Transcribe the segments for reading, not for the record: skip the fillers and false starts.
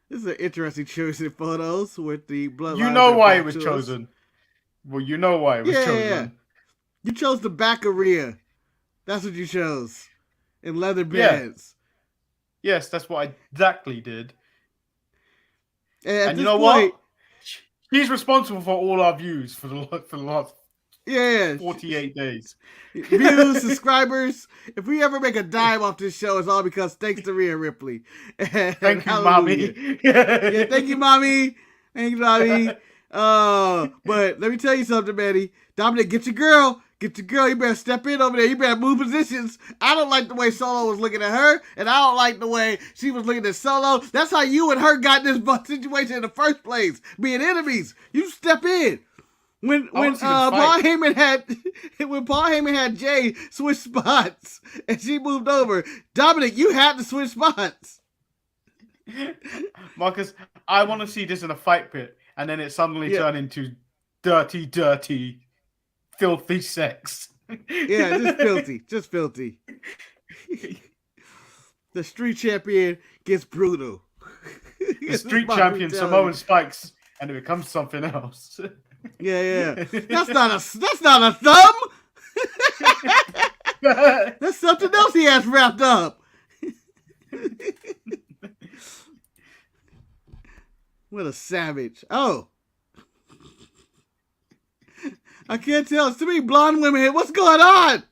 This is an interesting choice in photos with the bloodline. You know why it was chosen. Well, you know why it was chosen. Yeah. You chose the back of Rhea. That's what you chose. In leather beds. Yeah. Yes, that's what I exactly did. And you know what? He's responsible for all our views for the last 48 days. Views, subscribers. If we ever make a dime off this show, it's all because thanks to Rhea Ripley. Thank you, Mommy. Yeah, thank you, Mommy. Thank you, Mommy. But let me tell you something, Manny. Dominic, get your girl. Get your girl. You better step in over there. You better move positions. I don't like the way Solo was looking at her, and I don't like the way she was looking at Solo. That's how you and her got in this situation in the first place, being enemies. You step in. When Paul Heyman had Jay switch spots and she moved over, Dominic, you had to switch spots. Marcus, I want to see this in a fight pit, and then it suddenly turned into dirty, filthy sex. Yeah, just filthy. The street champion gets brutal. The street champion Samoan spikes, and it becomes something else. Yeah. That's not a thumb. That's something else he has wrapped up. What a savage. Oh. I can't tell. It's too many blonde women here. What's going on?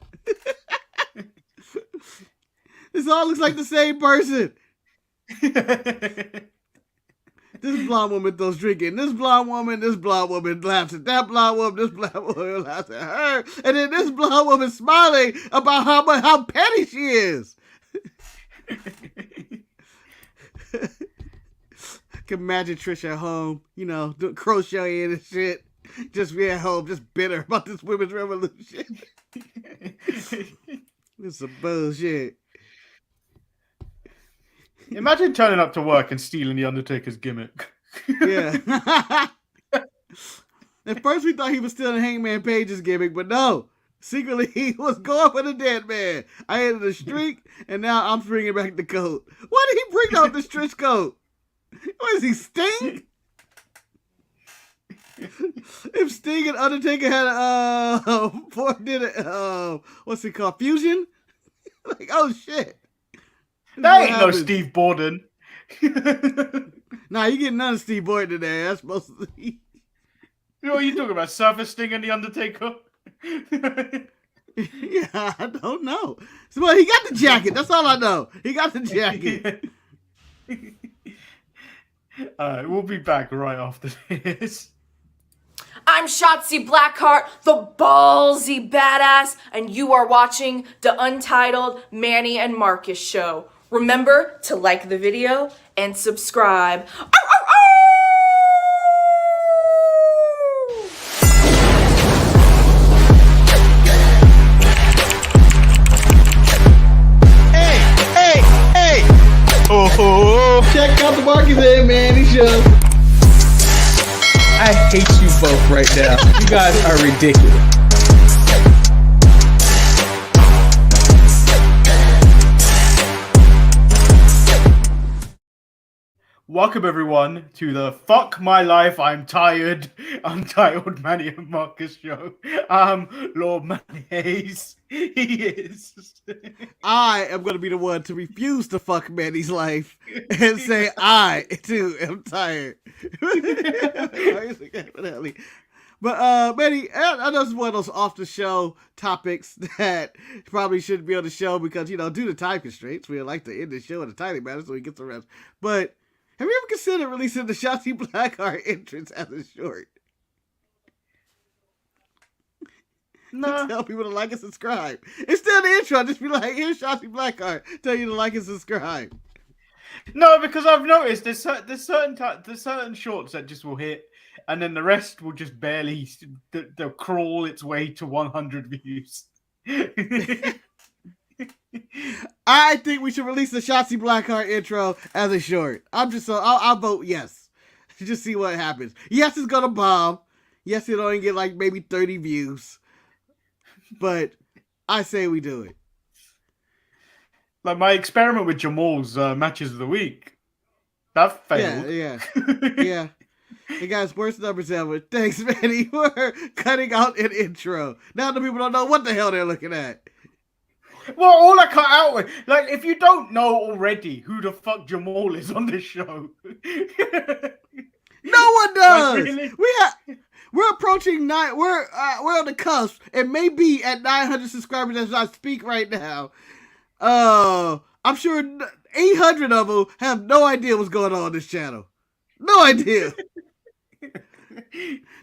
This all looks like the same person. This blonde woman throws drinking. This blonde woman laughs at that blonde woman. This blonde woman laughs at her. And then this blonde woman smiling about how petty she is. I can imagine Trish at home, crocheting and shit. Just be at home, just bitter about this women's revolution. This is some bullshit. Imagine turning up to work and stealing the Undertaker's gimmick. Yeah. At first we thought he was stealing Hangman Page's gimmick, but no. Secretly he was going for the dead man. I ended a streak, and now I'm bringing back the coat. Why did he bring out this trench coat? What is he, Sting? If Sting and Undertaker had what's it called? Fusion? Like, oh shit. That ain't no Steve Borden. Nah, you get none of Steve Borden today. That's supposed to be. What are you talking about? Surfer Sting and the Undertaker? Yeah, I don't know. Well, he got the jacket. That's all I know. He got the jacket. Alright, we'll be back right after this. I'm Shotzi Blackheart, the ballsy badass, and you are watching the Untitled Manny and Marcus show. Remember to like the video and subscribe. Hey! Oh! Check out the Marcus and Manny show. I hate you both right now. You guys are ridiculous. Welcome everyone to the Fuck My Life, I'm Tired, Untitled Manny and Marcus show. Lord Manny Hayes. He is. I am going to be the one to refuse to fuck Manny's life and say I, too, am tired. But, Manny, I know it's one of those off-the-show topics that probably shouldn't be on the show because, due to time constraints, we like to end the show in a tiny manner so we get some rest. But have you ever considered releasing the Shotzi Blackheart entrance as a short? No. Tell people to like and subscribe. Instead of the intro, just be like, here's Shotzi Blackheart. Tell you to like and subscribe. No, because I've noticed there's certain shorts that just will hit, and then the rest will just barely, they'll crawl its way to 100 views. I think we should release the Shotzi Blackheart intro as a short. I'll vote yes. Just see what happens. Yes, it's gonna bomb. Yes, it'll only get like maybe 30 views. But I say we do it. Like my experiment with Jamal's matches of the week. That failed. Yeah. Hey guys, worst numbers ever. Thanks, Manny, for cutting out an intro. Now the people don't know what the hell they're looking at. Well, all I cut out with, like, if you don't know already who the fuck Jamal is on this show, no one does. Like, really? We're approaching we're on the cusp. It may be at 900 subscribers as I speak right now. I'm sure 800 of them have no idea what's going on this channel. No idea.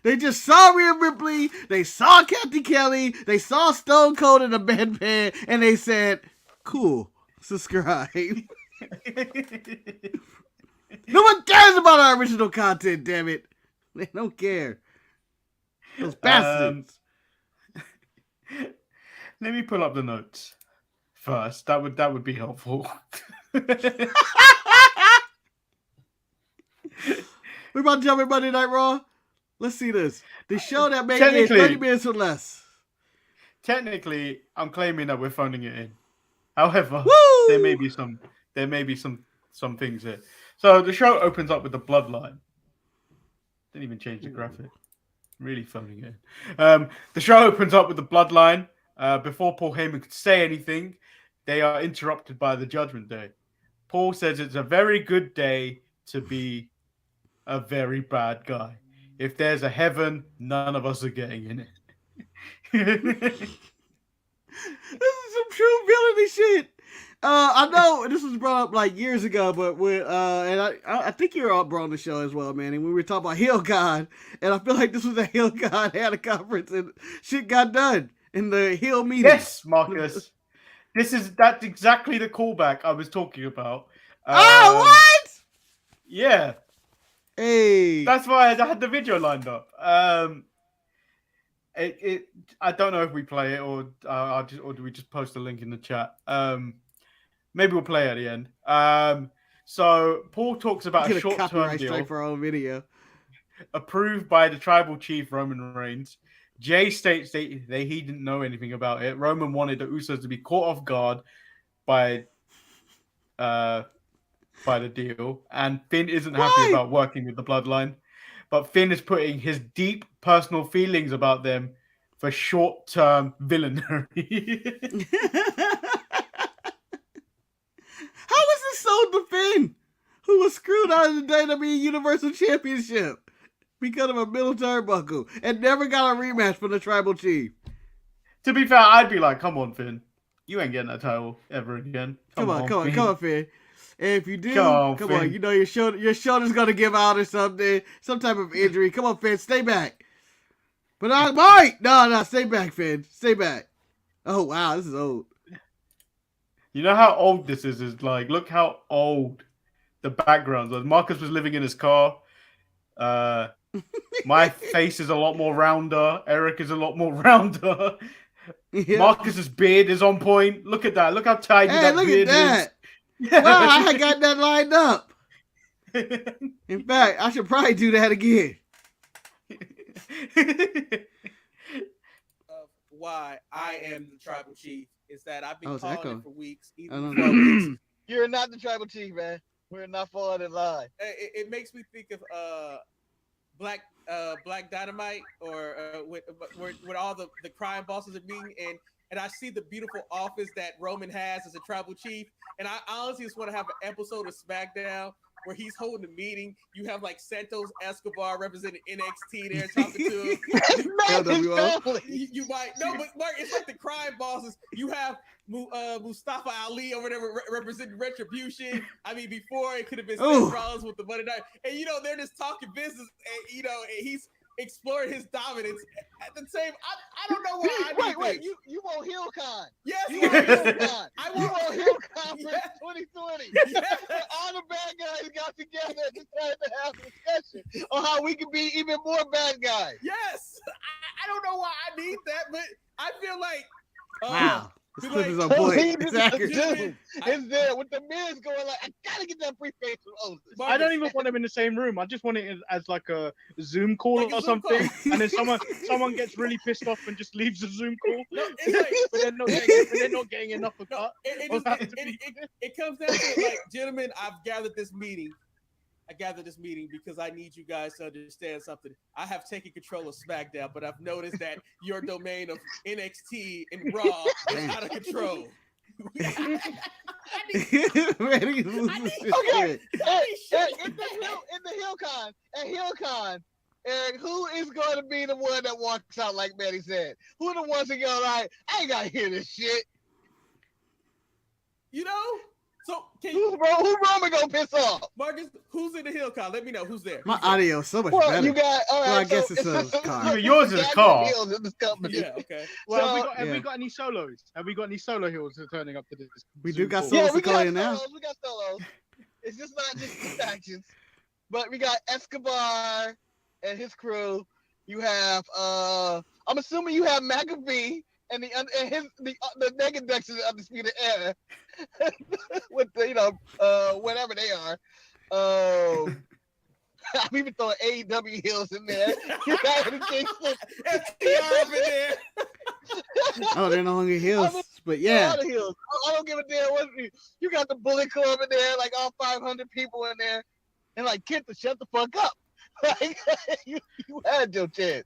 They just saw Rhea Ripley, they saw Captain Kelly, they saw Stone Cold in a bedpan, and they said, cool, subscribe. No one cares about our original content, damn it. They don't care. Those bastards. Let me pull up the notes first. That would be helpful. We're about to jump in Monday Night Raw. Let's see this. The show that made it 30 minutes or less. Technically, I'm claiming that we're phoning it in. However, there may be some things here. So the show opens up with the Bloodline. Didn't even change the graphic. Really phoning it in. The show opens up with the Bloodline. Before Paul Heyman could say anything, they are interrupted by the Judgment Day. Paul says it's a very good day to be a very bad guy. If there's a heaven, none of us are getting in it. This is some true villainy shit. I know this was brought up like years ago, but I think you were all brought on the show as well, man. And we were talking about Heel God, and I feel like this was a Heel God had a conference and shit got done in the Heel meeting. Yes, Marcus. That's exactly the callback I was talking about. What? Yeah. Hey. That's why I had the video lined up. I don't know if we play it or do we just post a link in the chat. Maybe we'll play it at the end. So Paul talks about a short-term deal for our own video approved by the tribal chief Roman Reigns. Jay states he didn't know anything about it. Roman wanted the Usos to be caught off guard by the deal, and Finn isn't happy about working with the Bloodline, but Finn is putting his deep personal feelings about them for short-term villainy. How was this sold to Finn, who was screwed out of the WWE Universal Championship because of a middle turnbuckle and never got a rematch from the Tribal Chief? To be fair, I'd be like, come on, Finn. You ain't getting that title ever again. Come on, Finn. And if you do, come on, you know your shoulder's gonna give out or something, some type of injury. Come on, Finn, stay back. But I might. No, stay back, Finn. Stay back. Oh wow, this is old. You know how old this is? Is like, look how old the background was. Marcus was living in his car. My face is a lot more rounder. Eric is a lot more rounder. Yeah. Marcus's beard is on point. Look at that. Look how tidy that beard is. Wow, I had got that lined up. In fact, I should probably do that again. Why I am the tribal chief is that I've been calling it for weeks. Even weeks. You're not the tribal chief, man. We're not falling in line. It makes me think of Black Dynamite, or when all the crime bosses are meeting, and I see the beautiful office that Roman has as a tribal chief, and I honestly just want to have an episode of SmackDown where he's holding a meeting. You have like Santos Escobar representing NXT there talking to him. You might no, but Mark, it's like the crime bosses. You have Mustafa Ali over there representing Retribution. I mean, before it could have been Seth Rollins with the Monday Night, and they're just talking business, and and he's exploring his dominance at the same. I don't know why. Wait, you want Heel Con? Yes, you want Heel Con. You want Heel Con for 2020. Yes. All the bad guys got together and decided to have a discussion on how we can be even more bad guys. Yes, I don't know why I need that, but I feel like wow. This clip is on point. It's there with the Miz going like, I gotta get that briefcase from Otis. I don't even want them in the same room. I just want it as like a Zoom call or something, and then someone gets really pissed off and just leaves the Zoom call. No, it's but they're not getting enough of that. It comes down to like, gentlemen, I've gathered this meeting. I gathered this meeting because I need you guys to understand something. I have taken control of SmackDown, but I've noticed that your domain of NXT and Raw is out of control. Manny loses his Okay. shit. In the HillCon, at HillCon, Eric, who is going to be the one that walks out like Manny said? Who the ones that go like, I ain't got to hear this shit? You know? So, Who Roman gonna piss off? Marcus, who's in the HillCon? Let me know who's there. My audio is so much Well, better. you got, all right, Well, I guess it's a car. Yeah, yours is a car. Heels in this company. Yeah, okay. Well, have yeah. we got any solos? Have we got any solo heels who are turning up to this? We do got Zoom solos Yeah, to we call got you now. solos. We got solos. It's just not just the factions, but we got Escobar and his crew. You have, I'm assuming you have McAfee and the Naked Decks of the Undisputed Era with the, whatever they are. I'm even throwing AEW heels in there. You got anything? FTR up in there. Oh, they're no longer heels, but yeah. All the heels. I don't give a damn what you got. The Bullet Club in there, like all 500 people in there, and like Kenta, shut the fuck up. Like you had your chance.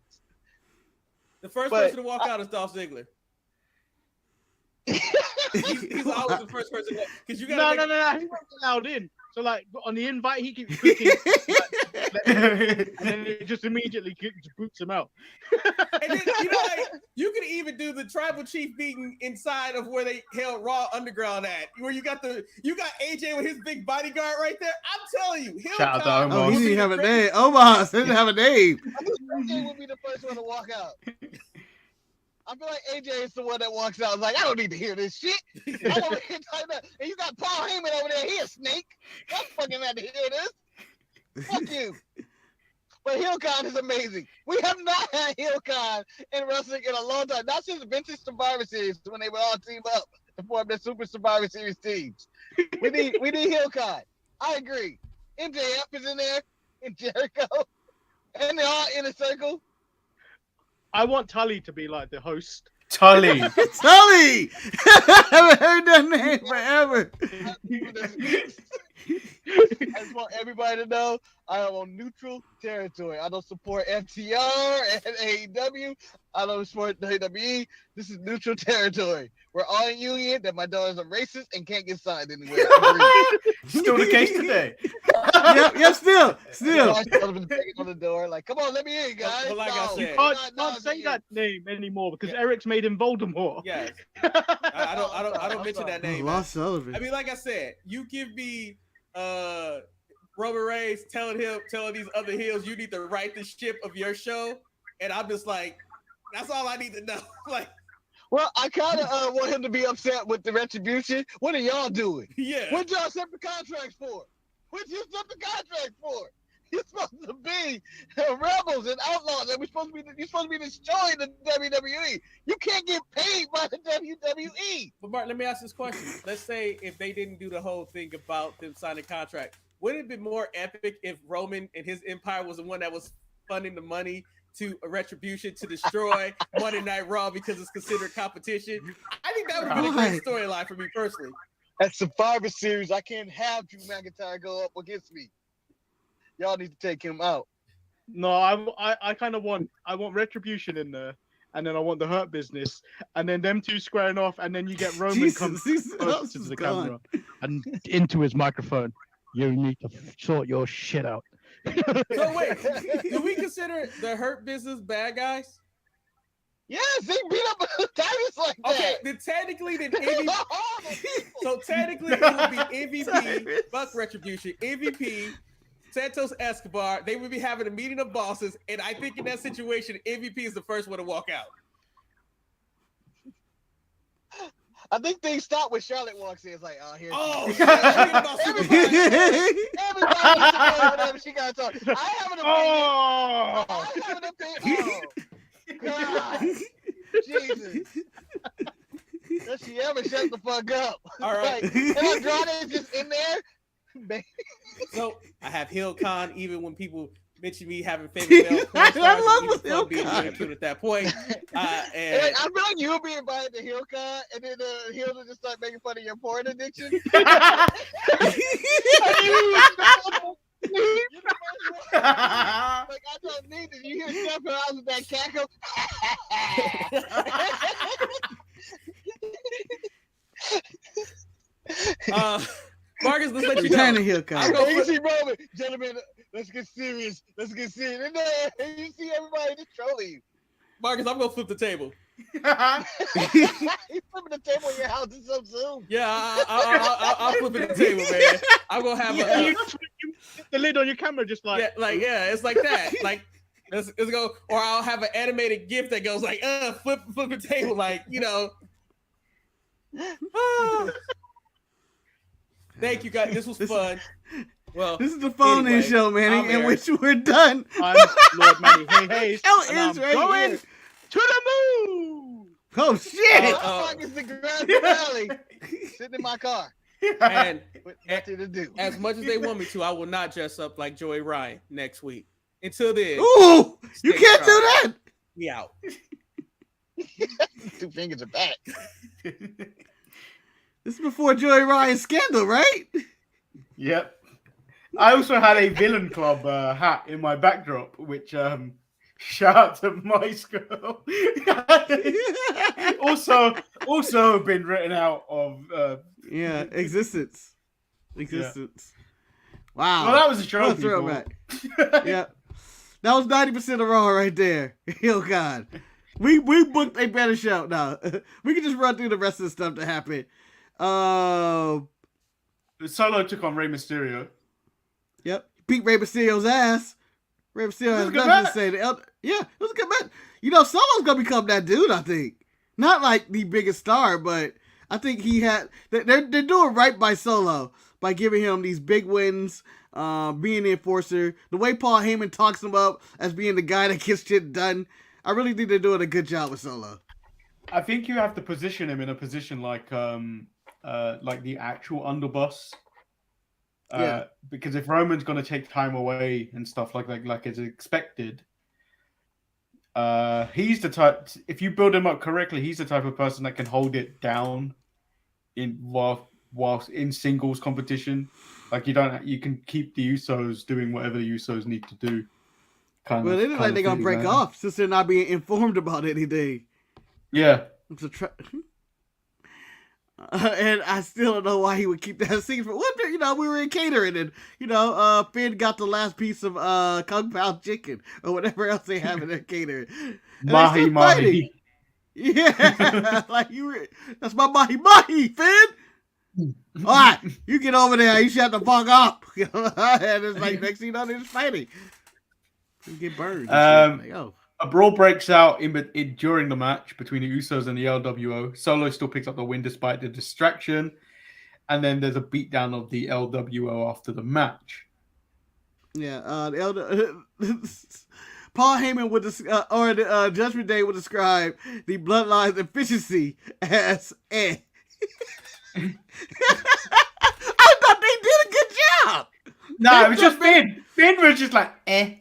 The first But person to walk out is Dolph Ziggler. He's always the first person because you got No. He wasn't allowed in. So like on the invite, he keeps clicking, and then it just immediately boots him out. And then you could even do the tribal chief meeting inside of where they held Raw Underground at, where you got AJ with his big bodyguard right there. I'm telling you, Shout out to HillCon. Omar. Oh, he didn't have a name. Omar didn't have a name. I think AJ would be the first one to walk out. I feel like AJ is the one that walks out. Like, I don't need to hear this shit. I don't need to hear that. And you got Paul Heyman over there. He a snake. I fucking had to hear this. Fuck you. But HillCon is amazing. We have not had HillCon in wrestling in a long time. Not since Vintage Survivor Series when they would all team up to form their Super Survivor Series teams. We need HillCon. I agree. MJF is in there, and Jericho, and they're all in a circle. I want Tully to be like the host. Tully. Tully! I haven't heard that name forever. I just want everybody to know I am on neutral territory. I don't support FTR and AEW. I don't support WWE. This is neutral territory. We're all in union that my daughter's a racist and can't get signed anywhere. Still the case today. Yep, still. Sullivan's banging on the door, like, come on, let me in, guys. But like I said, You can't say that name anymore because Eric's made him Voldemort. yes. I don't mention that name. Lost Sullivan. I mean, like I said, you give me Roman Reigns telling these other heels you need to write the ship of your show, and I'm just like, that's all I need to know. Like, well, I kind of want him to be upset with the retribution. What are y'all doing? yeah. What y'all set the contracts for? What you set the contract for? You're supposed to be rebels and outlaws, and you're supposed to be destroying the WWE. You can't get paid by the WWE. But Mark, let me ask this question. Let's say if they didn't do the whole thing about them signing contract, would it have been more epic if Roman and his empire was the one that was funding the money to a retribution to destroy Monday Night Raw because it's considered competition? I think that would have been a great storyline for me personally. At Survivor Series, I can't have Drew McIntyre go up against me. Y'all need to take him out. No, I kind of want retribution in there, and then I want the Hurt Business, and then them two squaring off, and then you get Roman come close to the camera and into his microphone. You need to sort your shit out. So wait, do we consider the Hurt Business bad guys? Yes, he beat up Titus like that. Okay, then technically, so technically it would be MVP, Buck Retribution, MVP, Santos Escobar. They would be having a meeting of bosses, and I think in that situation, MVP is the first one to walk out. I think things stop when Charlotte walks in. It's like, oh, here. Oh, Everybody she got to talk. I have an opinion. Oh, God. Jesus. Does she ever shut the fuck up? All right. Like, and Andrade is just in there. So I have HillCon, even when people mention me having favorite male porn stars, I love even being ridiculed at that point. And I feel like you'll be invited to HillCon, and then Hill will just start making fun of your porn addiction. He I don't need it. You hear Steph I was with that cackle? Marcus, let's let you You're know. trying to heal, Kyle. You see Roman, gentlemen, let's get serious. Let's get serious. And then you see everybody just trolling you. Marcus, I'm gonna flip the table. You flipping the table in your house is so soon. Yeah, I'll flip the table, man. I'm gonna have You the lid on your camera, just like it's like that. Like let's go, or I'll have an animated GIF that goes like, flip the table, like Thank you guys. This was fun. Well, this is the phone-in anyway, show, Manny, I'm in here. which we're done. I'm Lord Manny. Hey, Show and I'm is right going here. to the moon. Oh shit! I'm the Grand Valley, sitting in my car And with nothing to do. as much as they want me to, I will not dress up like Joey Ryan next week. Until then, Ooh, you stay can't do strong. that. We out. 2 fingers are back. This is before Joey Ryan's scandal, right? Yep. I also had a Villain Club hat in my backdrop, which shout out to Mice Girl. also been written out of. Yeah, existence. Wow. Well, that was a show. What a throwback. Yeah, that was 90% of Raw right there. Oh God, we booked a better show now. We can just run through the rest of the stuff that happened. Solo took on Rey Mysterio. Yep, beat Rey Mysterio's ass. Rey Mysterio has It was a good nothing match. to say. Yeah, it was a good match. Solo's gonna become that dude. I think not like the biggest star, but I think he had. They're doing right by Solo by giving him these big wins, being the enforcer. The way Paul Heyman talks him up as being the guy that gets shit done. I really think they're doing a good job with Solo. I think you have to position him in a position like the actual underboss. Yeah. Because if Roman's going to take time away and stuff like is expected, he's the type. If you build him up correctly, he's the type of person that can hold it down whilst in singles competition. Like you can keep the Usos doing whatever the Usos need to do. Well, they look like they're gonna break off since they're not being informed about anything. Yeah. And I still don't know why he would keep that secret. What, we were in catering and, Finn got the last piece of Kung Pao chicken or whatever else they have in their catering. And they're still fighting. Yeah, that's my mahi, Finn. All right, you get over there. You shut the fuck up. And it's like, next thing you know, they're just fighting. You get burned. A brawl breaks out during the match between the Usos and the LWO. Solo still picks up the win despite the distraction. And then there's a beatdown of the LWO after the match. Yeah, Paul Heyman would the Judgment Day would describe the Bloodline's efficiency as I thought they did a good job. No, it was just Finn. Finn was just like, eh.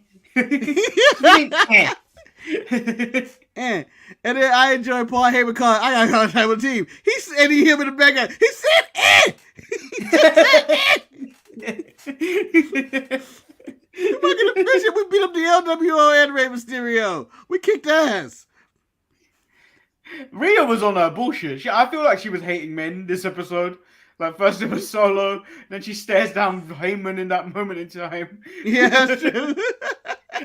And then I enjoy Paul Heyman calling, I got contact with the team. He said him in the back. He said, You fucking appreciate we beat up the LWO and Rey Mysterio. We kicked ass. Rhea was on her bullshit. I feel like she was hating men this episode. Like first it was Solo, then she stares down Heyman in that moment in time. Yeah, that's true.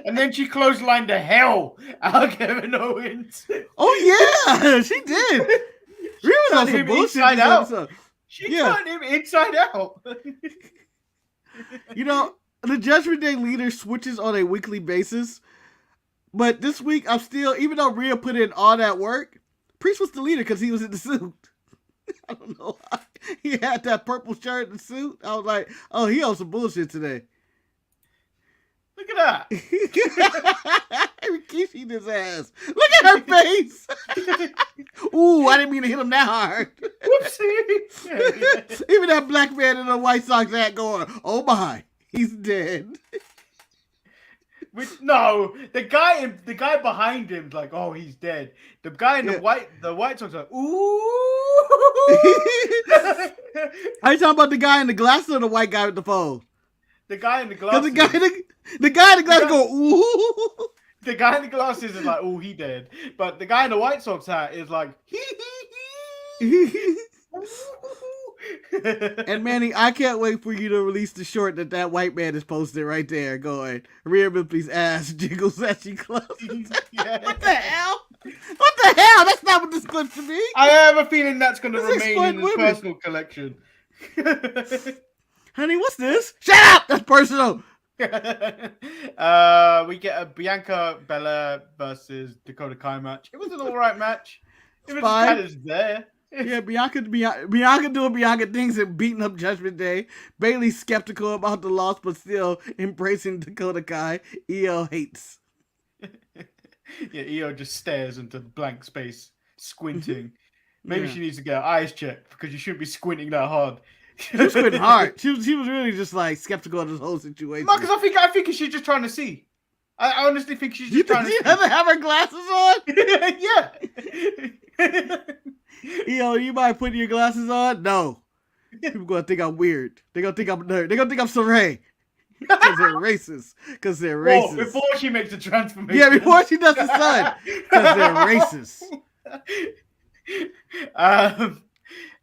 And then she clotheslined the hell out of Kevin Owens. Oh yeah, she did. Rhea was on some bullshit inside out. episode. She turned him inside out. The Judgment Day leader switches on a weekly basis. But this week, I'm still, even though Rhea put in all that work, Priest was the leader because he was in the suit. I don't know why. He had that purple shirt and suit. I was like, oh, he on some bullshit today. Look at that. Rikishi his ass. Look at her face. Ooh, I didn't mean to hit him that hard. Whoopsie. Even that black man in a White Sox hat going, oh my, he's dead. No, the guy behind him's like, oh, he's dead. The guy in the White Sox like, ooh. Are you talking about the guy in the glasses or the white guy with the phone? The guy in the Because glasses. the guy in the glasses go, ooh. The guy in the glasses is like, oh, he dead. But the guy in the White Sox hat is like, And Manny, I can't wait for you to release the short that white man is posted right there going, Rhea Ripley's ass jiggles as she closes. Yeah. What the hell? What the hell? That's not what this clip should be. I have a feeling that's going to This remain exploit in his women. personal collection. Honey, what's this? Shut up! That's personal. We get a Bianca Belair versus Dakota Kai match. It was an alright match. It was Fine. kind of there. Yeah, Bianca doing Bianca things and beating up Judgment Day. Bailey's skeptical about the loss, but still embracing Dakota Kai. EO hates. Yeah, Io just stares into blank space, squinting. Maybe Yeah. she needs to get her eyes checked because you shouldn't be squinting that hard. She was squinting hard. She was really just like skeptical of this whole situation. Marcus, I think she's just trying to see. I honestly think she's You just trying think she to see. doesn't have her glasses on? Yeah. EO, you mind putting your glasses on? No. People gonna think I'm weird. They gonna think I'm a nerd. They gonna think I'm Saray. Because they're racist. Because they're Well, racist. before she makes the transformation. Yeah, before she does the sun. Because they're racist.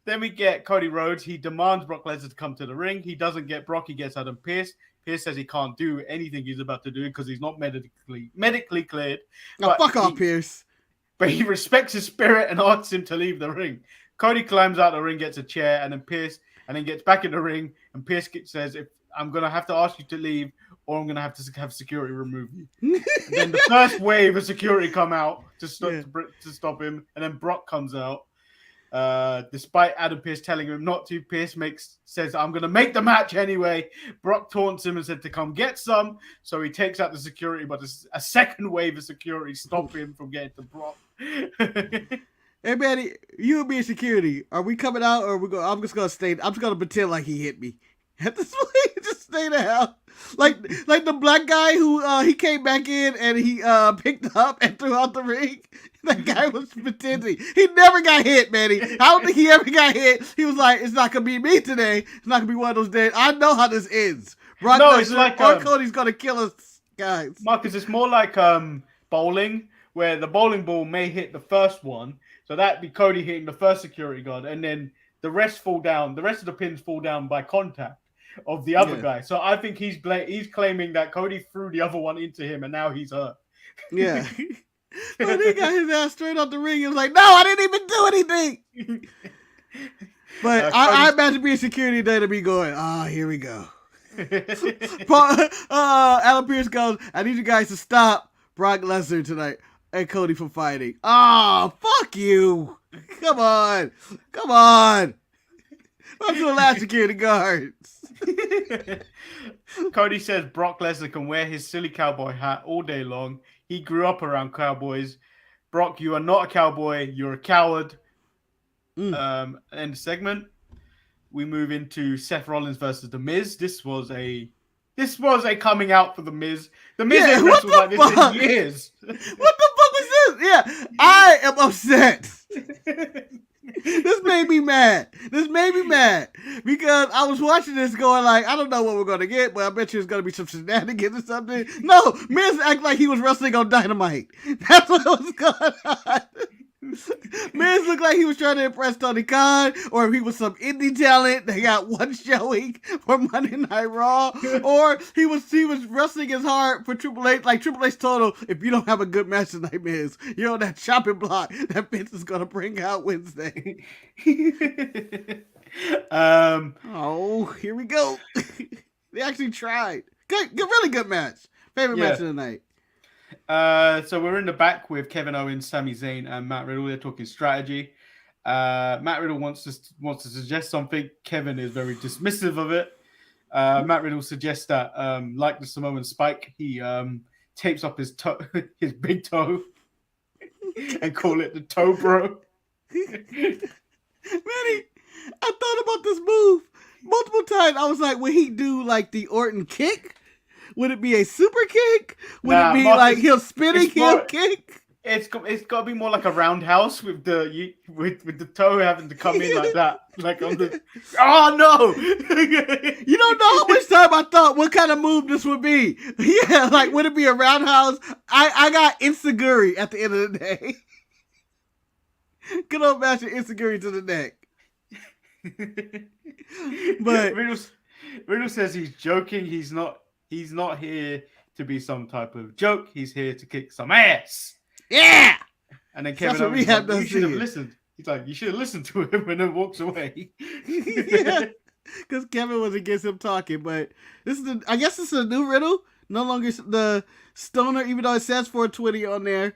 Then we get Cody Rhodes. He demands Brock Lesnar to come to the ring. He doesn't get Brock. He gets Adam Pearce. Pearce says he can't do anything he's about to do because he's not medically cleared. Now, But fuck off, he- Pierce. But he respects his spirit and asks him to leave the ring. Cody climbs out the ring, gets a chair, and then gets back in the ring. And Pierce says, "If I'm gonna have to ask you to leave, or I'm gonna have to have security remove you." And then the first wave of security come out to stop him, and then Brock comes out. Despite Adam Pearce telling him not to, Pearce says, "I'm gonna make the match anyway." Brock taunts him and said to come get some, so he takes out the security, but a second wave of security stop him from getting to Brock. Hey, Manny, you and me in security. Are we coming out or are we going? I'm just gonna stay. I'm just gonna pretend like he hit me. At this point, just stay the hell. Like the black guy who he came back in and he picked up and threw out the ring. That guy was pretending. He never got hit, Manny. I don't think he ever got hit. He was like, "It's not gonna be me today. It's not gonna be one of those days. I know how this ends." Brock No, it's Lesnar like, or Cody's gonna kill us, guys. Marcus, it's more like bowling, where the bowling ball may hit the first one, so that'd be Cody hitting the first security guard, and then the rest fall down. The rest of the pins fall down by contact of the other guy. So I think he's claiming that Cody threw the other one into him, and now he's hurt. Yeah. When he got his ass straight off the ring, he was like, "No, I didn't even do anything." But I imagine being security there to be going, here we go. Adam Pearce goes, "I need you guys to stop Brock Lesnar tonight and Cody from fighting." Oh, fuck you. Come on. I'm to the last security guards. Cody says Brock Lesnar can wear his silly cowboy hat all day long. He grew up around cowboys. Brock, you are not a cowboy. You're a coward. End of segment. We move into Seth Rollins versus The Miz. This was a coming out for The Miz. The Miz ain't wrestled like this in years. What the fuck was this? Yeah, I am upset. This made me mad. Because I was watching this going like, I don't know what we're going to get, but I bet you it's going to be some shenanigans or something. No, Miz act like he was wrestling on Dynamite. That's what was going on. Miz looked like he was trying to impress Tony Khan, or if he was some indie talent that got one showing for Monday Night Raw, or he was wrestling his heart for Triple H. Like Triple H told him, "If you don't have a good match tonight, Miz, you're on that chopping block that Vince is gonna bring out Wednesday." Oh, here we go. They actually tried. Good, really good match. Favorite match of the night. So we're in the back with Kevin Owens, Sami Zayn, and Matt Riddle. They're talking strategy. Matt Riddle wants to suggest something. Kevin is very dismissive of it. Matt Riddle suggests that, like the Samoan Spike, he tapes up his his big toe, and call it the toe bro. Manny, I thought about this move multiple times. I was like, would he do like the Orton kick? Would it be a super kick? Would it be Marcus, like he'll spinning heel kick? It's got to be more like a roundhouse with with the toe having to come in like that, like on the. Oh no! You don't know how much time I thought what kind of move this would be. Yeah, like would it be a roundhouse? I got insecurity at the end of the day. Good old master insecurity to the neck. But Riddle says he's joking. He's not here to be some type of joke. He's here to kick some ass. Yeah. And then That's Kevin what Owens Rehab like, you does should have here. listened. He's like, you should have listened to him, and then walks away. Yeah, because Kevin was against him talking. But this is I guess this is a new Riddle. No longer the stoner, even though it says 420 on there.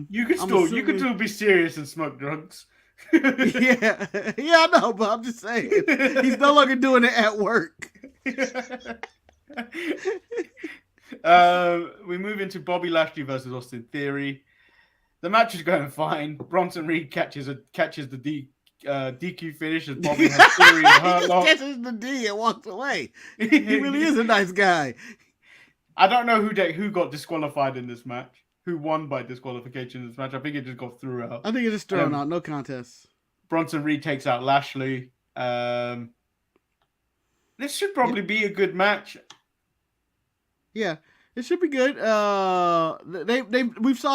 You could still be serious and smoke drugs. Yeah, I know, but I'm just saying he's no longer doing it at work. We move into Bobby Lashley versus Austin Theory. The match is going fine. Bronson Reed catches the DQ finish as Bobby has Theory in Hurt He Lock. just catches the D and walks away. He really is a nice guy. I don't know who got disqualified in this match. Who won by disqualification in this match? I think it just got thrown out. I think it's just thrown out. No contest. Bronson Reed takes out Lashley. This should probably be a good match. Yeah, it should be good. We saw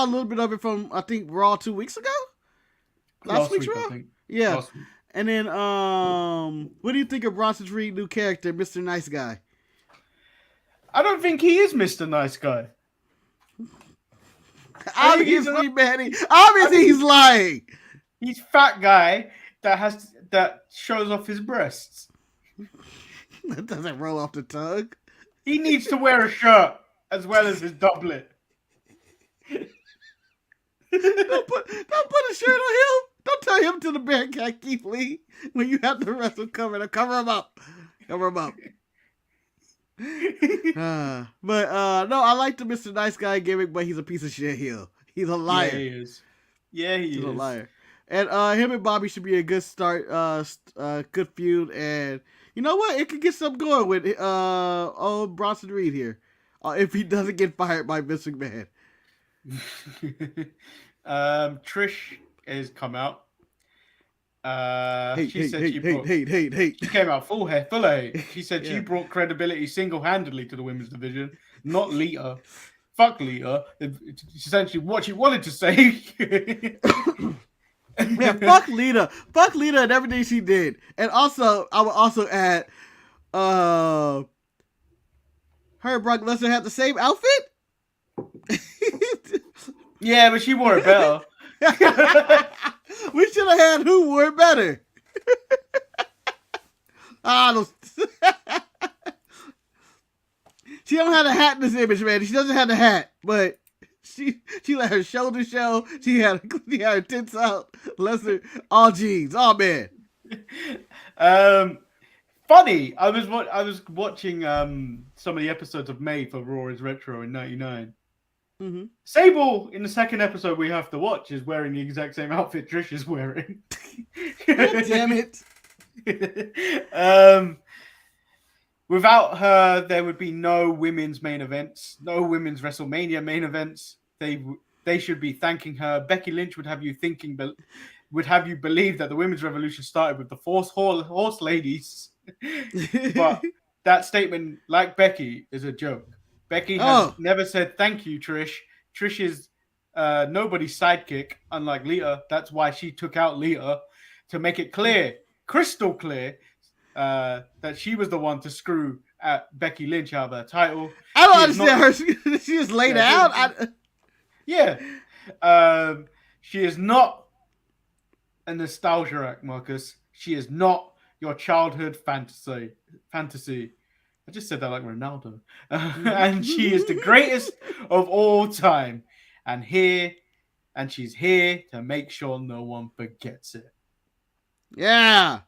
a little bit of it from I think Raw 2 weeks ago. Last week's Raw. I think. Yeah. Last week. And then what do you think of Bronson Reed's new character, Mr. Nice Guy? I don't think he is Mr. Nice Guy. Obviously, Manny. Obviously, he's lying. He's fat guy that shows off his breasts. That doesn't roll off the tongue. He needs to wear a shirt as well as his doublet. Don't put a shirt on him. Don't tell him to the Bearcat Keith Lee when you have to wrestle cover him up. Cover him up. No, I like the Mr. Nice Guy gimmick, but he's a piece of shit heel. He's a liar. Yeah, he is. Yeah, he He's is. a liar. And him and Bobby should be a good start, good feud. And you know what? It could get something going with old Bronson Reed here. If he doesn't get fired by Vince McMahon. Trish has come out. She came out full hate. She said Yeah. she brought credibility single-handedly to the women's division, not Lita. Fuck Lita. It's essentially what she wanted to say. Yeah, fuck Lita and everything she did. And also, I would also add, her and Brock Lesnar had the same outfit. Yeah, but she wore it better. We should have had who wore it better. She don't have a hat in this image, man. She doesn't have the hat, but she let her shoulders show. She had her tits out. Lesnar, all jeans, all man. Funny. I was watching some of the episodes of May for Raw is Retro in '99. Mm-hmm. Sable in the second episode we have to watch is wearing the exact same outfit Trish is wearing. God damn it. Without her, there would be no women's main events, no women's WrestleMania main events. They should be thanking her. Becky Lynch would have you believe that the women's revolution started with the horse ladies. But that statement, like Becky, is a joke. Becky has never said thank you, Trish. Trish is nobody's sidekick, unlike Lita. That's why she took out Lita to make it clear, crystal clear, that she was the one to screw Becky Lynch out of her title. I don't understand her. She just laid out. She is not a nostalgia act, Marcus. She is not your childhood fantasy. I just said that like Ronaldo. And she is the greatest of all time. And she's here to make sure no one forgets it. Yeah.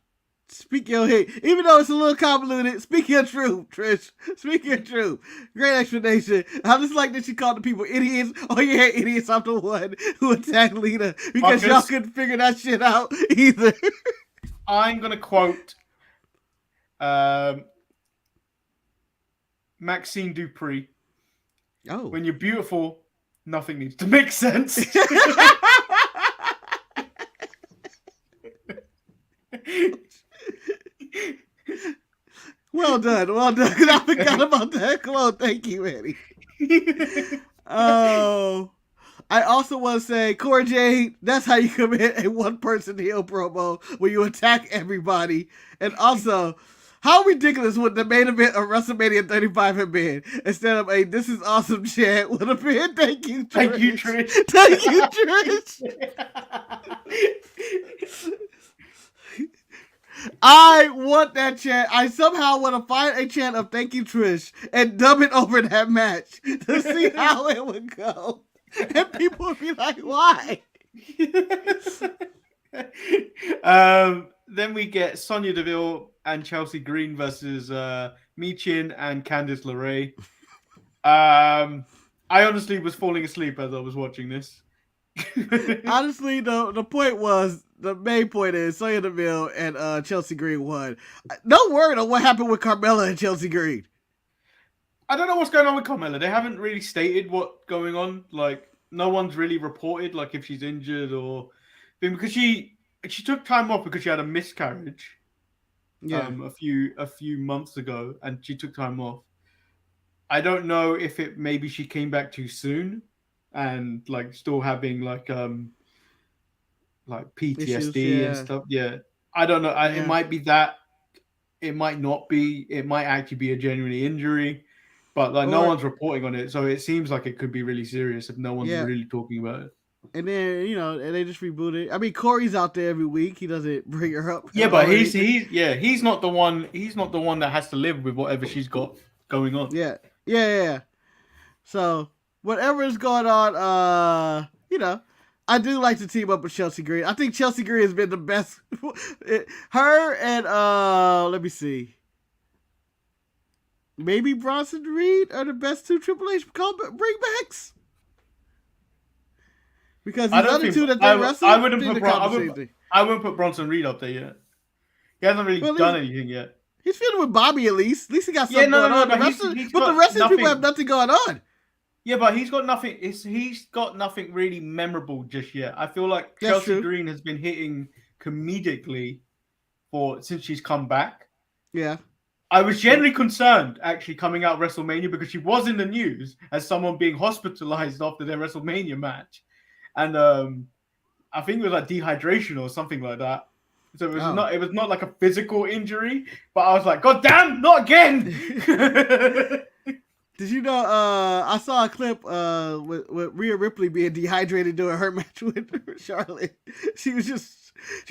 Speak your hate. Even though it's a little convoluted, speak your truth, Trish. Speak your truth. Great explanation. I just like that she called the people idiots. Oh yeah, idiots. I'm the one who attacked Lita because Marcus, y'all couldn't figure that shit out either. I'm going to quote Maxine Dupree. Oh. When you're beautiful, nothing needs to make sense. Well done. Well done. I forgot about that. Come on. Thank you, Eddie. Oh. I also want to say, Cora Jade, that's how you commit a one-person heel promo where you attack everybody. And also, how ridiculous would the main event of WrestleMania 35 have been instead of a "This is awesome" chant would have been "Thank you, Trish." Thank you, Trish. Thank you, Trish. I want that chant. I somehow want to find a chant of "Thank you, Trish" and dub it over that match to see how it would go. And people would be like, why? Then we get Sonya Deville and Chelsea Green versus Michin and Candice LeRae. I honestly was falling asleep as I was watching this. Honestly, the main point is Sonya Deville and Chelsea Green won. No word on what happened with Carmella and Chelsea Green. I don't know what's going on with Carmella. They haven't really stated what's going on. Like, no one's really reported, like, if she's injured or... Because she took time off because she had a miscarriage a few months ago, and she took time off. I don't know if maybe she came back too soon and, like, still having, like PTSD issues, and stuff. Yeah. I don't know. It might be that. It might not be. It might actually be a genuine injury. But like no one's reporting on it, so it seems like it could be really serious if no one's really talking about it. And then and they just rebooted. I mean, Corey's out there every week. He doesn't bring her up. Yeah, but he's not the one. He's not the one that has to live with whatever she's got going on. Yeah. So whatever is going on, I do like to team up with Chelsea Green. I think Chelsea Green has been the best. Her and let me see. Maybe Bronson Reed are the best two Triple H bringbacks. Because these other two that they wrestle, I wouldn't put Bronson Reed up there yet. He hasn't really done anything yet. He's feuding with Bobby at least. At least he got something going on. But the rest of the people have nothing going on. Yeah, but he's got nothing. He's got nothing really memorable just yet. I feel like Chelsea Green has been hitting comedically since she's come back. Yeah. I was genuinely concerned, actually, coming out of WrestleMania because she was in the news as someone being hospitalized after their WrestleMania match. And I think it was like dehydration or something like that. So it was not like a physical injury, but I was like, God damn, not again! Did you know, I saw a clip with Rhea Ripley being dehydrated during her match with Charlotte. She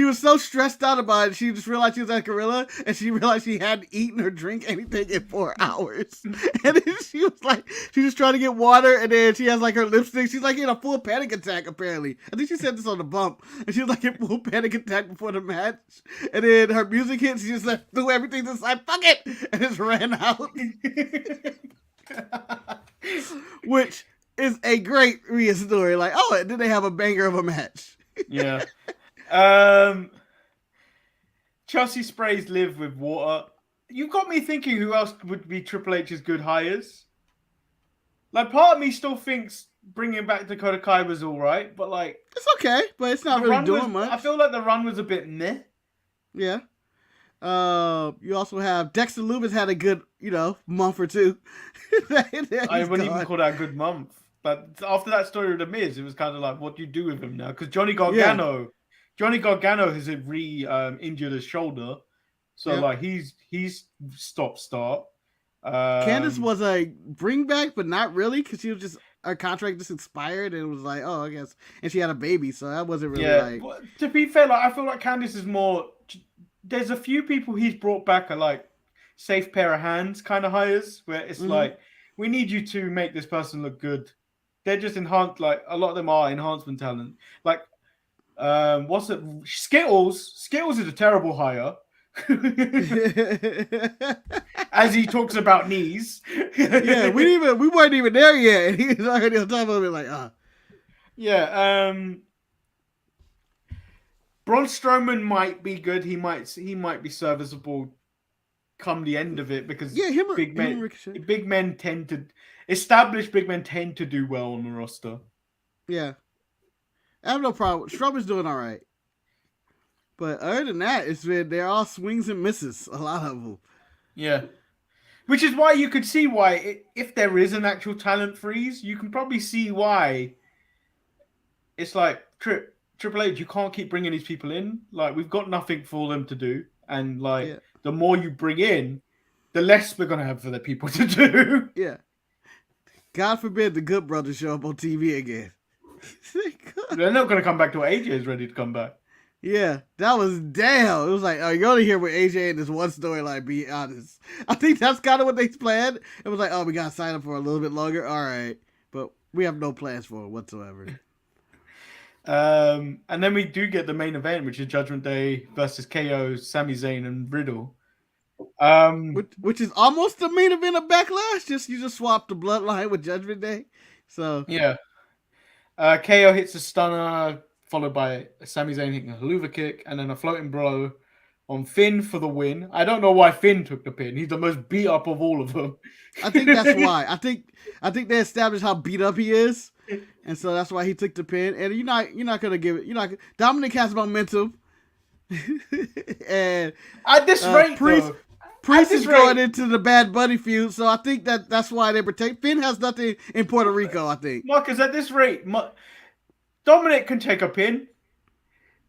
was so stressed out about it, she just realized she was at Gorilla, and she realized she hadn't eaten or drink anything in 4 hours. And then she was like, she was trying to get water, and then she has like her lipstick. She's like in a full panic attack, apparently. I think she said this on the bump. And she was like in full panic attack before the match. And then her music hit, she just like threw everything to the side, fuck it! And just ran out. Which is a great Rhea story. Like, oh, and then they have a banger of a match. Yeah. Chelsea sprays Liv with water. You got me thinking who else would be Triple H's good hires. Like, part of me still thinks bringing back Dakota Kai was all right, but like... It's okay, but it's not really doing much. I feel like the run was a bit meh. Yeah. You also have Dexter Lumis had a good, month or two. I wouldn't even call that a good month. But after that story with The Miz, it was kind of like, what do you do with him now? Because Johnny Gargano has injured his shoulder. So, like, he's stop-start. Candice was a bring back, but not really, because her contract just expired, and it was like, oh, I guess. And she had a baby, so that wasn't really like... Well, to be fair, like, I feel like Candice is more... There's a few people he's brought back are like safe pair of hands kind of hires, where it's like, we need you to make this person look good. They're just enhanced, like, a lot of them are enhancement talent. Like, what's it? Skittles. Skittles is a terrible hire. As he talks about knees. Yeah, we weren't even there yet, and he was already on top of it, like, Yeah, Braun Strowman might be good. He might be serviceable come the end of it because him and big men Ricochet. established big men tend to do well on the roster. Yeah, I have no problem. Strowman's doing all right, but other than that, they're all swings and misses. A lot of them. Yeah. Which is why you could see why, if there is an actual talent freeze, you can probably see why it's like, Triple H, you can't keep bringing these people in. Like, we've got nothing for them to do. And, like, the more you bring in, the less we're going to have for the people to do. Yeah. God forbid the Good Brothers show up on TV again. They're not going to come back till AJ is ready to come back. Yeah, that was damn. It was like, you're only here with AJ in this one storyline, be honest. I think that's kind of what they planned. It was like, we got to sign up for a little bit longer. All right. But we have no plans for it whatsoever. And then we do get the main event, which is Judgment Day versus KO, Sami Zayn, and Riddle. Which is almost the main event of Backlash. You just swap the Bloodline with Judgment Day. So yeah. KO hits a stunner, followed by Sami Zayn hitting a haluva kick, and then a floating blow on Finn for the win. I don't know why Finn took the pin. He's the most beat up of all of them. I think that's why. I think they established how beat up he is, and so that's why he took the pin. And you're not gonna give it. Dominic has momentum, and at this rate, Priest is going into the Bad Bunny feud, so I think that's why they protect. Finn has nothing in Puerto Rico, I think. Marcus, at this rate, Dominic can take a pin.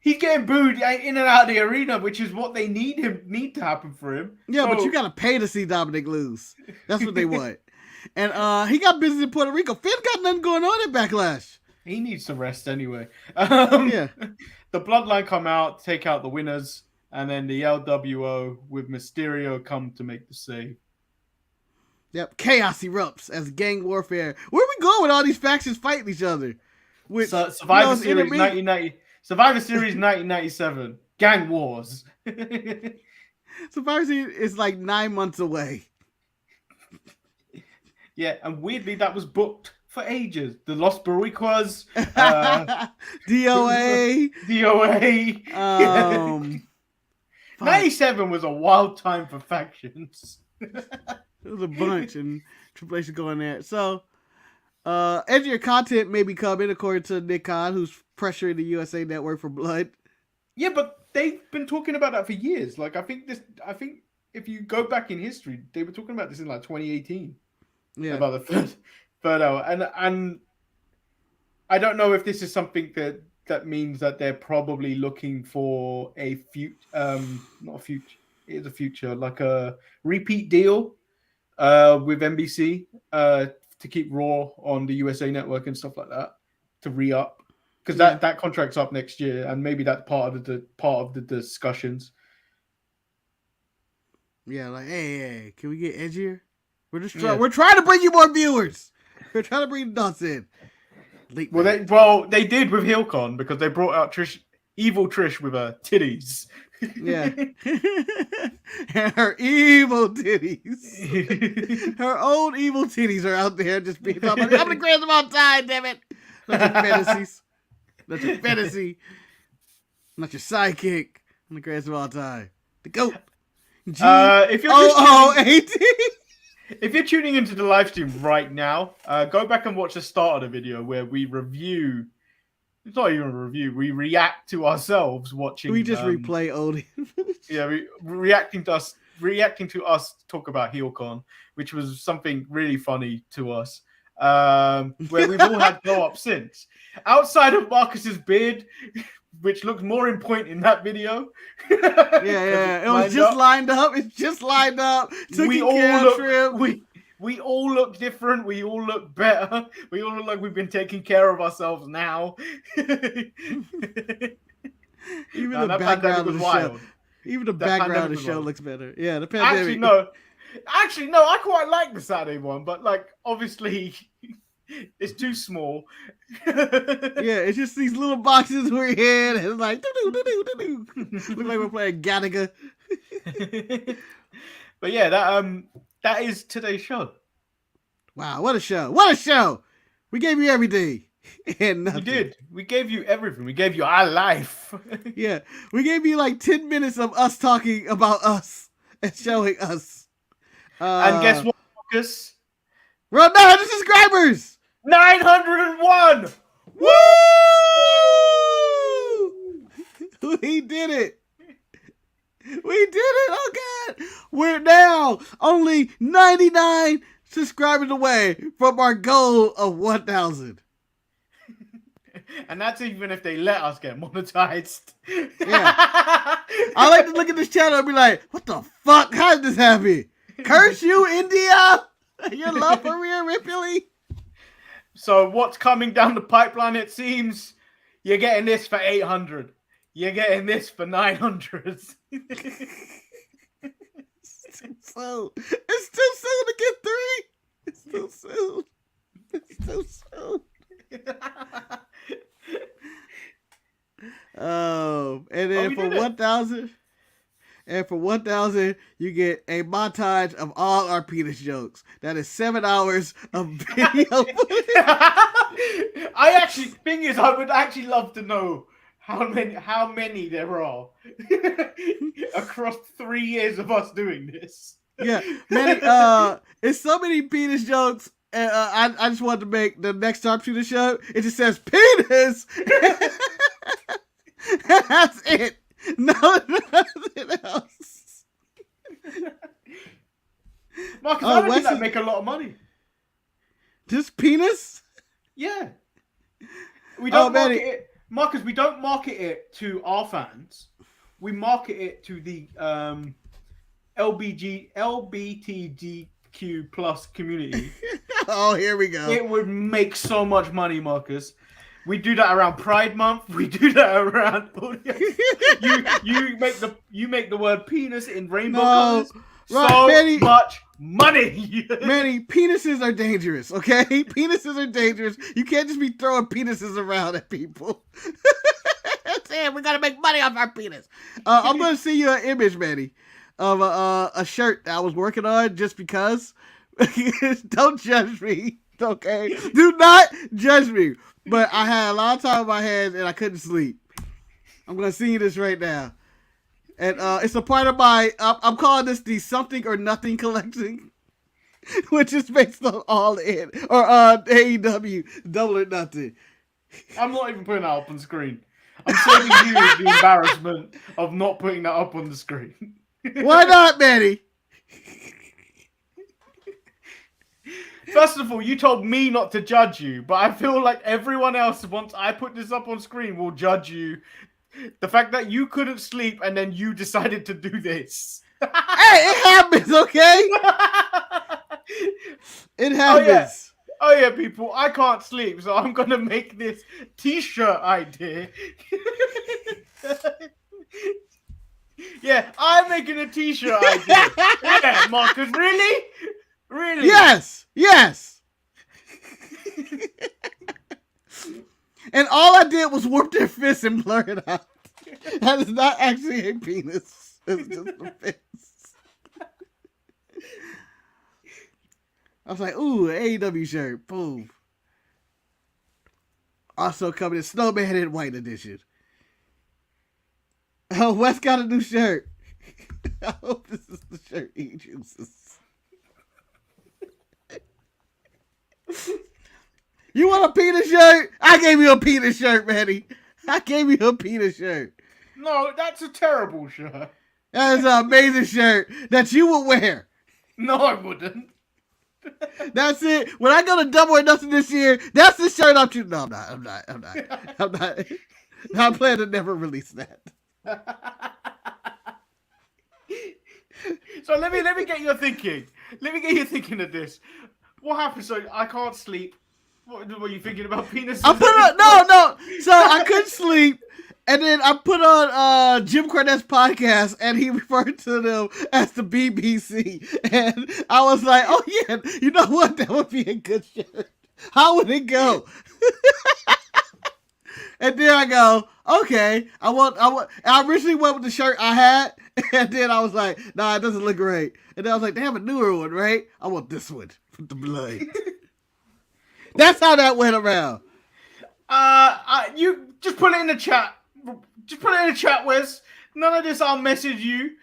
He's getting booed in and out of the arena, which is what they need to happen for him. Yeah, but you gotta pay to see Dominic lose. That's what they want. And he got business in Puerto Rico. Finn got nothing going on at Backlash. He needs to rest anyway. Yeah. The Bloodline come out, take out the winners, and then the LWO with Mysterio come to make the save. Yep, chaos erupts as gang warfare. Where we going with all these factions fighting each other? Survivor Series 1990. Survivor Series 1997. Gang Wars. Survivor Series is like 9 months away. Yeah, and weirdly that was booked for ages. The Los Boricuas. DOA. 97 was a wild time for factions. It was a bunch, and Triple H is going there. So, edgier content may be coming, according to Nick Khan, who's pressuring the USA Network for blood. Yeah, but they've been talking about that for years. Like, I think if you go back in history, they were talking about this in like 2018. Yeah, about the third hour, and I don't know if this is something that means that they're probably looking for a future, like a repeat deal with NBC to keep Raw on the USA Network and stuff like that to re-up, because that contract's up next year, and maybe that's part of the discussions. Yeah, like hey, can we get edgier? We're trying to bring you more viewers. We're trying to bring the nuts in. They did with HeelCon, because they brought out evil Trish with her titties. Yeah. And her evil titties. Her own evil titties are out there just being I'm the greatest of all time, damn it. Not your fantasies. Not your fantasy. Not your sidekick. I'm the greatest of all time. The GOAT. If you're tuning into the live stream right now, go back and watch the start of the video where we review. It's not even a review. We react to ourselves watching. We just replay old. Yeah, reacting to us talk about HeelCon, which was something really funny to us. Where we've all had glow up since. Outside of Marcus's beard, which looked more in point in that video. Yeah. It was just lined up. It's just lined up. We all look different. We all look better. We all look like we've been taking care of ourselves now. Even the background of the show. Even the background of the show looks better. Yeah, the pandemic. Actually, no. I quite like the Saturday one, but like obviously it's too small. Yeah, it's just these little boxes we're in, and it's like look like we're playing Gattaca. But yeah, that is today's show. Wow, what a show! What a show! We gave you everything and nothing. We did. We gave you everything. We gave you our life. Yeah, we gave you like 10 minutes of us talking about us and showing us. And guess what, Marcus? We're on 900 subscribers. 901. Woo! We did it. We did it. Oh God. We're now only 99 subscribers away from our goal of 1,000. And that's even if they let us get monetized. Yeah. I like to look at this channel and be like, what the fuck? How did this happen? Curse you, India! Your love for Rhea Ripley? So what's coming down the pipeline, it seems, you're getting this for 800. You're getting this for 900. It's too soon to get 3. It's too soon. It's too soon. And then for 1,000, you get a montage of all our penis jokes. That is 7 hours of video. Thing is, I would actually love to know how many there are across 3 years of us doing this. Yeah, many. It's so many penis jokes. I just wanted to make the next time to the show. It just says penis. That's it. No, nothing else. Marcus, I don't think that make a lot of money. Just penis? Yeah. We don't market it, Marcus. We don't market it to our fans. We market it to the LBTGQ plus community. Oh, here we go. It would make so much money, Marcus. We do that around Pride Month. We do that around. you make the word penis in rainbow colors. Right, much money. Manny, penises are dangerous. Okay, penises are dangerous. You can't just be throwing penises around at people. Damn, we gotta make money off our penis. I'm gonna see you an image, Manny, of a shirt that I was working on just because. Don't judge me, okay? Do not judge me. But I had a lot of time on my hands and I couldn't sleep. I'm going to send you this right now. And it's a part of my, I'm calling this the Something or Nothing collection. Which is based on All In. Or AEW, Double or Nothing. I'm not even putting that up on the screen. I'm saving you the embarrassment of not putting that up on the screen. Why not, Manny? First of all, you told me not to judge you, but I feel like everyone else, once I put this up on screen, will judge you. The fact that you couldn't sleep and then you decided to do this. Hey, it happens, okay? It happens. Oh yeah, people, I can't sleep, so I'm gonna make this t-shirt idea. Yeah, I'm making a t-shirt idea. Yeah, Marcus, really? Really? Yes. And all I did was warp their fist and blur it out. That is not actually a penis. It's just a fist. I was like, ooh, an AEW shirt. Boom. Also coming in Snowman in White Edition. Oh, Wes got a new shirt. I hope this is the shirt he chooses. You want a penis shirt? I gave you a penis shirt, Manny. I gave you a penis shirt. No, that's a terrible shirt. That is an amazing shirt that you would wear. No, I wouldn't. That's it. When I go to Double or Nothing this year, that's the shirt I'm choosing. No, I'm not. I plan to never release that. So let me get your thinking. Let me get you thinking of this. What happened? So I can't sleep. What were you thinking about penises? I put on no. So I couldn't sleep, and then I put on Jim Cornette's podcast, and he referred to them as the BBC, and I was like, oh yeah, you know what? That would be a good shirt. How would it go? And then I go, okay, I originally went with the shirt I had, and then I was like, nah, it doesn't look great. And then I was like, they have a newer one, right? I want this one with the blood. That's how that went around. You just put it in the chat. Just put it in the chat, Wes. None of this. I'll message you.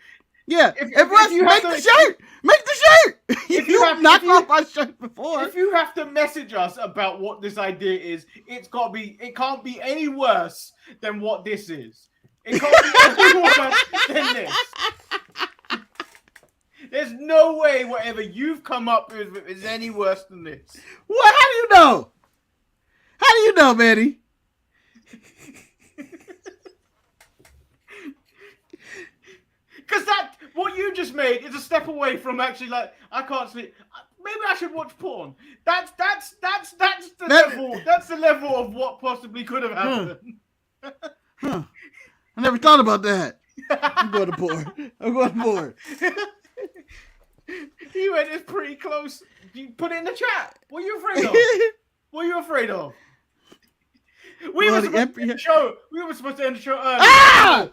Yeah, If everyone you make have the to- shirt. Make the shirt. If you have- knocked if you- off my shirt before. If you have to message us about what this idea is, it can't be any worse than what this is. It can't be any worse than this. There's no way whatever you've come up with is any worse than this. What? How do you know? How do you know, Manny? Because what you just made is a step away from actually like I can't sleep. Maybe I should watch porn. That's the level. That's the level of what possibly could have happened. Huh. I never thought about that. I'm going to porn. I'm going to porn. You went it's pretty close. You put it in the chat. What are you afraid of? What are you afraid of? We were supposed to end the show. We were supposed to end the show early. Ah!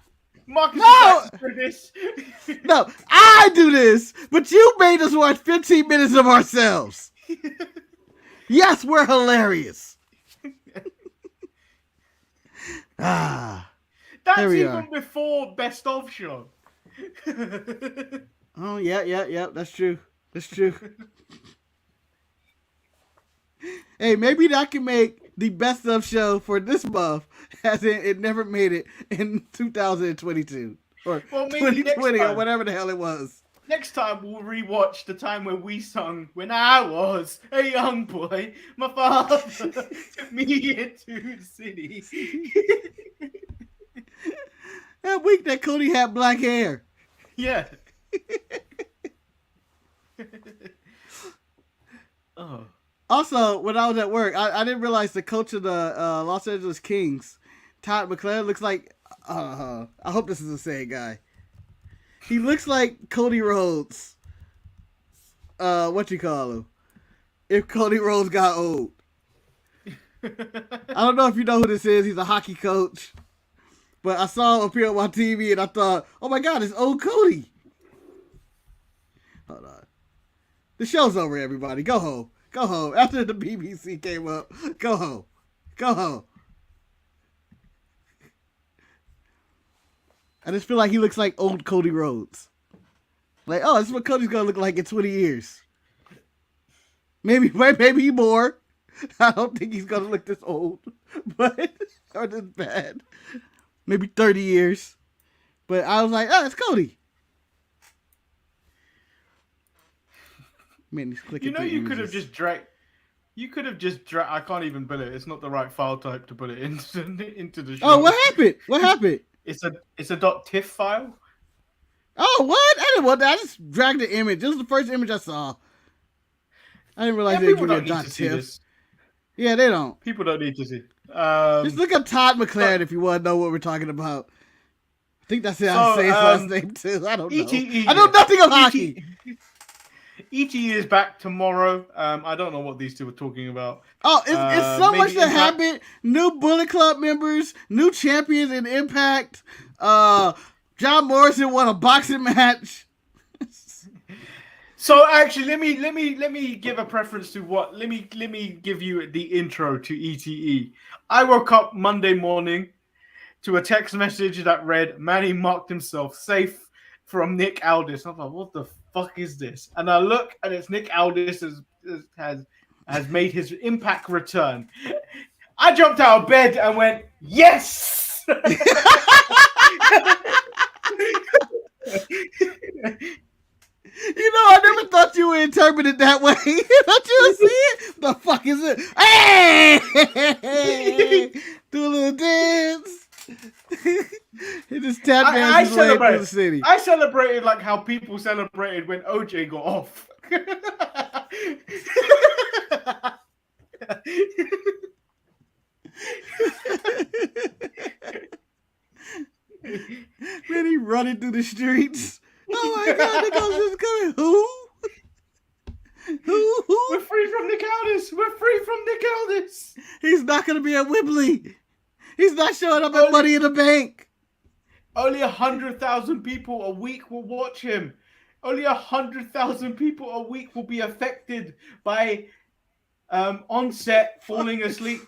Marcus No! for this. No, I do this, but you made us watch 15 minutes of ourselves. Yes, we're hilarious. That's here we even are. before best of show. Oh, yeah, that's true. That's true. Hey, maybe that can make the best of show for this month, as it never made it in 2022 or Well, maybe 2020 next or time. whatever the hell it was. Next time we'll rewatch the time when we sung "When I Was a Young Boy." My father took me into the city. That week that Cody had black hair. Yeah. Oh. Also, when I was at work, I didn't realize the coach of the Los Angeles Kings, Todd McClellan, looks like. I hope this is the same guy. He looks like Cody Rhodes. What you call him? If Cody Rhodes got old. I don't know if you know who this is. He's a hockey coach. But I saw him appear on my TV and I thought, oh my God, it's old Cody. Hold on. The show's over, everybody. Go home. Go home. After the BBC came up, go home. Go home. I just feel like he looks like old Cody Rhodes. Like, oh, this is what Cody's gonna look like in 20 years. Maybe more. I don't think he's gonna look this old, but or this bad. Maybe 30 years. But I was like, oh, it's Cody. Man, he's clicking. You know, through you could have images. just dragged. You could have just dragged. I can't even put it. It's not the right file type to put it into the show. Oh, what happened? What happened? It's a .tiff file. Oh, what? I didn't want that. I just dragged the image. This was the first image I saw. I didn't realize they People give don't you a need to see .tiff. this. Yeah, they don't. People don't need to see. Just look up Todd McClellan if you want to know what we're talking about. I think that's how I say his last name too. I don't know. ETE. I know nothing of hockey. ETE is back tomorrow. I don't know what these two were talking about. Oh, it's so much maybe that Impact- happened. New Bullet Club members, new champions in Impact. John Morrison won a boxing match. So actually, let me give a preference to what. Let me give you the intro to ETE. I woke up Monday morning to a text message that read, "Manny marked himself safe from Nick Aldis." I'm like, what the fuck is this? And I look, and it's Nick Aldis has made his Impact return. I jumped out of bed and went, yes. You know, I never thought you would interpret it that way. Thought you would see it? The fuck is it? Hey! Do a little dance. He just tap danced his way through the city. I celebrated like how people celebrated when OJ got off. Man, he running through the streets. Oh my God, the ghost is coming. Who? We're free from Nick Aldis. We're free from Nick Aldis. He's not going to be at Wembley. He's not showing up at Money in the Bank. Only 100,000 people a week will watch him. Only 100,000 people a week will be affected by on set falling asleep.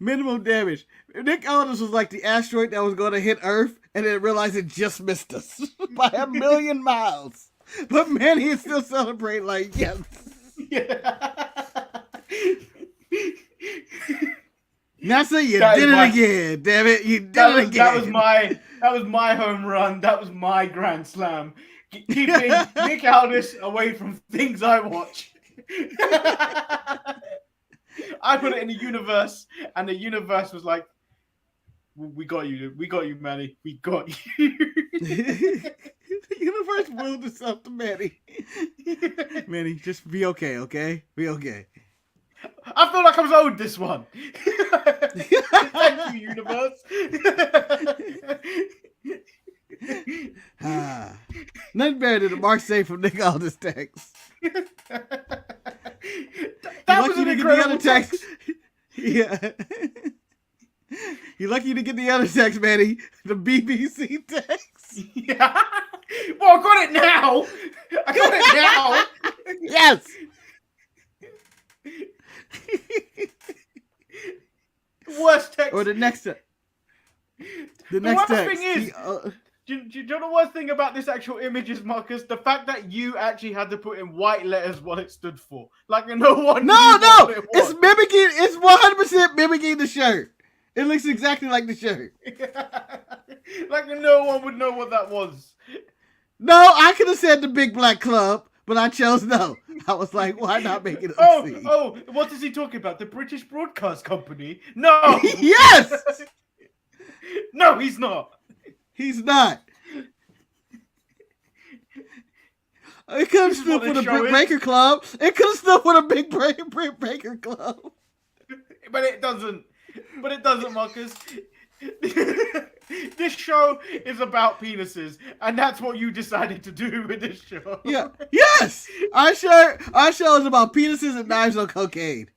Minimum damage. Nick Aldis was like the asteroid that was going to hit Earth, and then realized it just missed us by 1,000,000 miles. But Manny is still celebrating like, yes. NASA, you did it again. Damn it, you did it again. That was my home run. That was my grand slam. Keeping Nick Aldis away from things I watch. I put it in the universe, and the universe was like, "We got you, Manny. We got you." The universe willed itself to Manny. Manny, just be okay, okay? Be okay. I feel like I was owed this one. Thank you, universe. Nothing better than the Mark Say from Nick Aldis text. That was an incredible text. Yeah. You're lucky you didn't get the other text, Manny. The BBC text. Yeah. Well, I got it now. Yes. Worst text. Or the next text. The worst text. thing is, do you know the worst thing about this actual image is, Marcus? The fact that you actually had to put in white letters what it stood for. Like no one. No. It's mimicking. It's 100% mimicking the shirt. It looks exactly like the shirt. Like no one would know what that was. No, I could have said the Big Black Club, but I chose no. I was like, why not make it a C? Oh, what is he talking about? The British Broadcast Company? No. Yes. No, he's not. He's not. It could have stood for the Brick Breaker Club. It could have stood for the Big Brick Breaker Club. But it doesn't. Marcus. This show is about penises, and that's what you decided to do with this show. Yeah. Yes. Our show is about penises and knives on cocaine.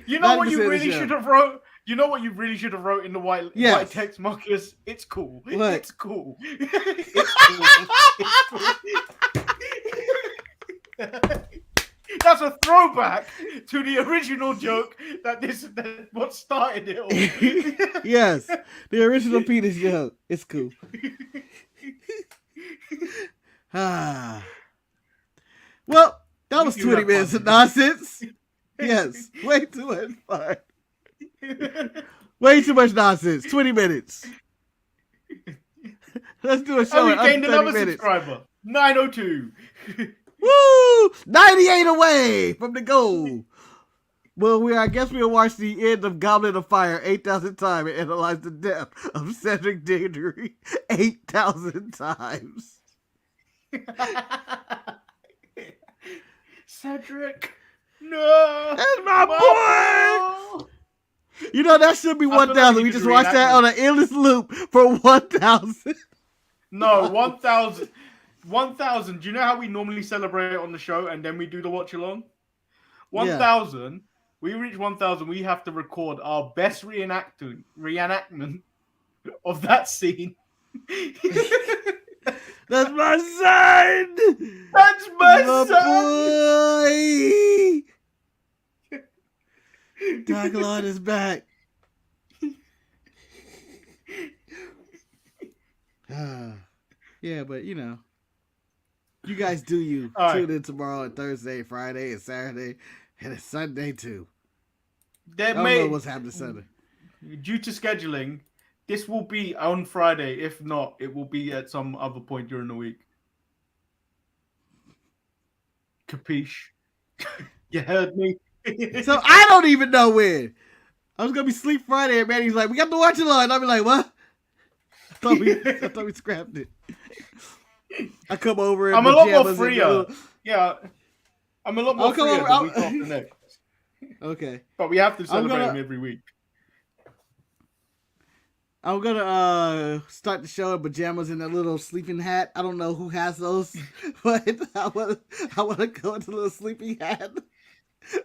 You know what you really should have wrote? You know what you really should have wrote in the white text, Marcus? It's cool. What? It's cool. It's cool. That's a throwback to the original joke that what started it all. Yes, the original penis joke. It's cool. Well, that was 20 minutes of nonsense. Yes, way too much fun. Way too much nonsense. 20 minutes. Let's do a show in gained under 30 another minutes. subscriber. 902. Woo! 98 away from the goal. Well, I guess we'll watch the end of Goblet of Fire 8,000 times and analyze the death of Cedric Diggory 8,000 times. Cedric, no! That's my boy! You know, that should be 1,000. We just watched that on an endless loop for 1,000. No, 1,000. 1,000. Do you know how we normally celebrate it on the show and then we do the watch along? 1,000. Yeah. We reach 1,000. We have to record our best reenactment of that scene. That's my son. That's my boy. Dark Lord is back. Yeah, but you know. You guys do you. All Tune in tomorrow and Thursday, Friday, and Saturday, and it's Sunday too. I don't know what's happening Sunday. Due to scheduling, this will be on Friday. If not, it will be at some other point during the week. Capiche? You heard me? So I don't even know when. I was gonna be sleep Friday, and Manny's like, "We got to watch it all," and I'll be like, "What?" I thought we scrapped it. I come over. I'm a lot more freer. Yeah, I'm a lot more freer the week after next. Okay, but we have to celebrate them every week. I'm gonna start the show in pajamas and a little sleeping hat. I don't know who has those, but I want to go into a little sleeping hat.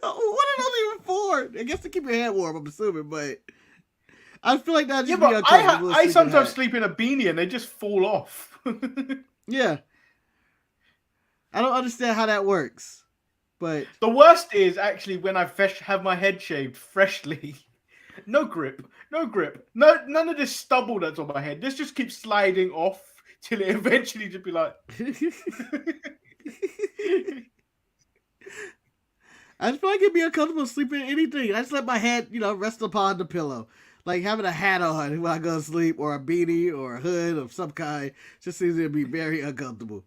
What are those even for? I guess to keep your head warm, I'm assuming, but I feel like that just be uncomfortable. I sometimes sleep in a beanie and they just fall off. Yeah. I don't understand how that works. But the worst is actually when I have my head shaved freshly. No grip. No, none of this stubble that's on my head. This just keeps sliding off till it eventually just be like. I just feel like it'd be uncomfortable sleeping in anything. I just let my head, rest upon the pillow. Like having a hat on when I go to sleep, or a beanie, or a hood of some kind. Just seems to be very uncomfortable.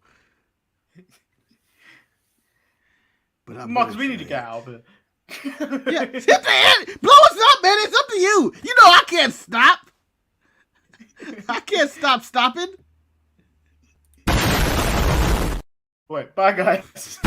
But Marcus, we need to get out of it. Yeah, hit the end. Blow us up, man. It's up to you. You know I can't stop. I can't stop stopping. Wait, bye guys.